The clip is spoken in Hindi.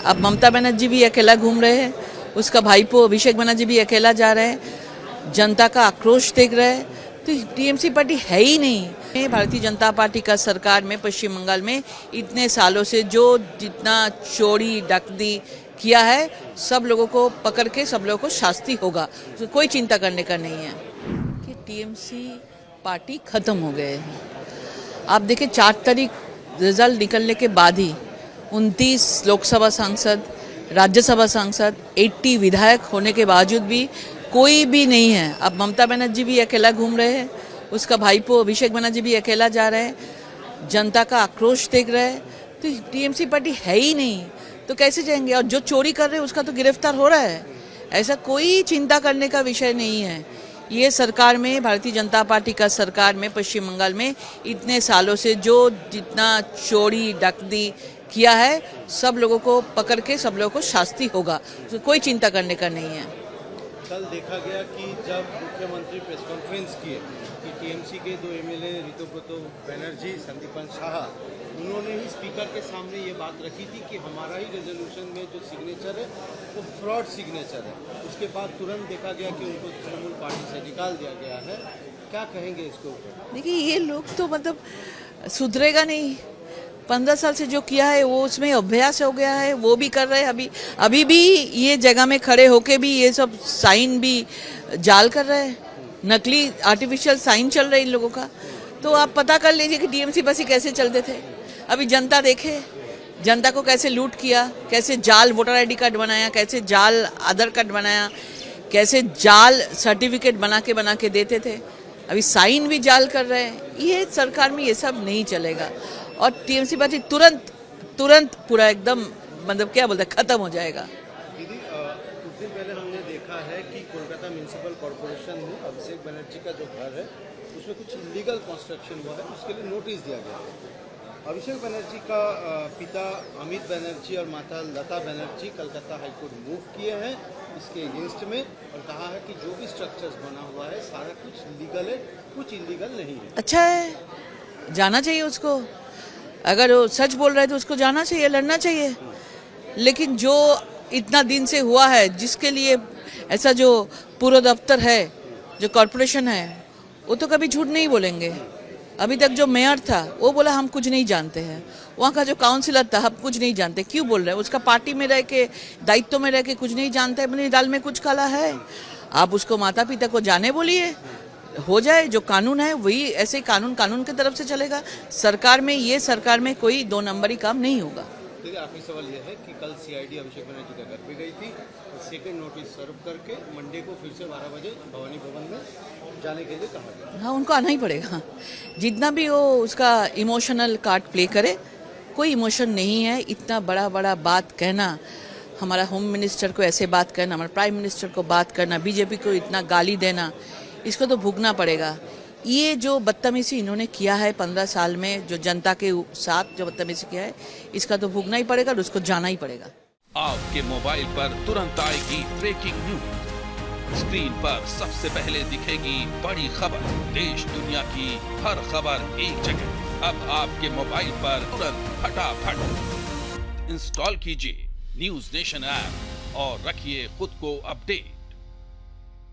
अब ममता बनर्जी भी अकेला घूम रहे हैं, उसका भाईपो अभिषेक बनर्जी भी अकेला जा रहे हैं, जनता का आक्रोश देख रहे हैं। तो टीएमसी पार्टी है ही नहीं। भारतीय जनता पार्टी का सरकार में पश्चिम बंगाल में इतने सालों से जो जितना चोरी डकैती किया है, सब लोगों को पकड़ के सब लोगों को शास्ति होगा, तो कोई चिंता करने का नहीं है कि टीएमसी पार्टी खत्म हो गए हैं। आप देखिए 4 तारीख रिजल्ट निकलने के बाद ही 29 लोकसभा सांसद, राज्यसभा सांसद, 80 विधायक होने के बावजूद भी कोई भी नहीं है। अब ममता बनर्जी भी अकेला घूम रहे हैं, उसका भाईपो अभिषेक बनर्जी भी अकेला जा रहे हैं, जनता का आक्रोश देख रहे हैं। तो टीएमसी पार्टी है ही नहीं, तो कैसे जाएंगे? और जो चोरी कर रहे हैं उसका तो गिरफ्तार हो रहा है। ऐसा कोई चिंता करने का विषय नहीं है। ये सरकार में, भारतीय जनता पार्टी का सरकार में पश्चिम बंगाल में इतने सालों से जो जितना चोरी डकैती किया है, सब लोगों को पकड़ के सब लोगों को शास्ति होगा, तो कोई चिंता करने का नहीं है। कल देखा गया कि जब मुख्यमंत्री प्रेस कॉन्फ्रेंस किए कि टीएमसी के 2 एमएलए ऋतुव्रत बनर्जी, संदीपन शाह, उन्होंने ही स्पीकर के सामने ये बात रखी थी कि हमारा ही रेजोल्यूशन में जो सिग्नेचर है वो फ्रॉड सिग्नेचर है। उसके बाद तुरंत देखा गया कि उनको तृणमूल पार्टी से निकाल दिया गया है। क्या कहेंगे इसके ऊपर? देखिए, ये लोग तो मतलब सुधरेगा नहीं। 15 साल से जो किया है वो उसमें अभ्यास हो गया है, वो भी कर रहे हैं। अभी भी ये जगह में खड़े होके भी ये सब साइन भी जाल कर रहे हैं, नकली आर्टिफिशियल साइन चल रहे हैं इन लोगों का। तो आप पता कर लीजिए कि टीएमसी बस ही कैसे चलते थे। अभी जनता देखे, जनता को कैसे लूट किया, कैसे जाल वोटर आईडी कार्ड बनाया, कैसे जाल आधार कार्ड बनाया, कैसे जाल सर्टिफिकेट बना के देते थे। अभी साइन भी जाल कर रहे हैं। ये सरकार में ये सब नहीं चलेगा और टीएमसी पार्टी तुरंत पूरा एकदम मतलब क्या बोलते हैं, खत्म हो जाएगा। दीदी, कुछ दिन पहले हमने देखा है कि कोलकाता म्यूनिसिपल कॉर्पोरेशन में अभिषेक बनर्जी का जो घर है उसमें कुछ इलीगल कंस्ट्रक्शन हुआ है, उसके लिए नोटिस दिया गया है। अभिषेक बनर्जी का पिता अमित बनर्जी और माता लता बनर्जी कलकत्ता हाईकोर्ट मूव किए हैं इसके अगेंस्ट में और कहा है कि जो भी स्ट्रक्चर्स बना हुआ है सारा कुछ लीगल है, कुछ इलीगल नहीं है। अच्छा है, जाना चाहिए उसको। अगर वो सच बोल रहे हैं तो उसको जाना चाहिए, लड़ना चाहिए। लेकिन जो इतना दिन से हुआ है, जिसके लिए ऐसा जो पूरा दफ्तर है, जो कॉरपोरेशन है, वो तो कभी झूठ नहीं बोलेंगे। अभी तक जो मेयर था वो बोला हम कुछ नहीं जानते हैं, वहाँ का जो काउंसिलर था हम कुछ नहीं जानते। क्यों बोल रहे हैं? उसका पार्टी में रह के, दायित्व में रह के कुछ नहीं जानते, अपनी दाल में कुछ काला है। आप उसको माता पिता को जाने बोलिए, हो जाए। जो कानून है वही, ऐसे कानून की तरफ से चलेगा। सरकार में कोई 2 नंबरी काम नहीं होगा। देखिए, आखिरी सवाल यह है कि कल सीआईडी अभिषेक बनर्जी के घर पे गई थी, सेकंड नोटिस सर्व करके मंडे को फिर से 12 बजे भवानी भवन में जाने के लिए कहा गया। हाँ, उनको आना ही पड़ेगा। जितना भी वो उसका इमोशनल कार्ड प्ले करे, कोई इमोशन नहीं है। इतना बड़ा बात कहना, हमारा होम मिनिस्टर को ऐसे बात करना, हमारे प्राइम मिनिस्टर को बात करना, बीजेपी को इतना गाली देना, इसको तो भुगतना पड़ेगा। ये जो बदतमीजी इन्होंने किया है 15 साल में, जो जनता के साथ जो बदतमीजी किया है, इसका तो भुगतना ही पड़ेगा और उसको जाना ही पड़ेगा। आपके मोबाइल पर तुरंत आएगी ब्रेकिंग न्यूज। स्क्रीन पर सबसे पहले दिखेगी बड़ी खबर। देश दुनिया की हर खबर एक जगह। अब आपके मोबाइल पर तुरंत फटाफट इंस्टॉल कीजिए न्यूज नेशन ऐप और रखिए खुद को अपडेट।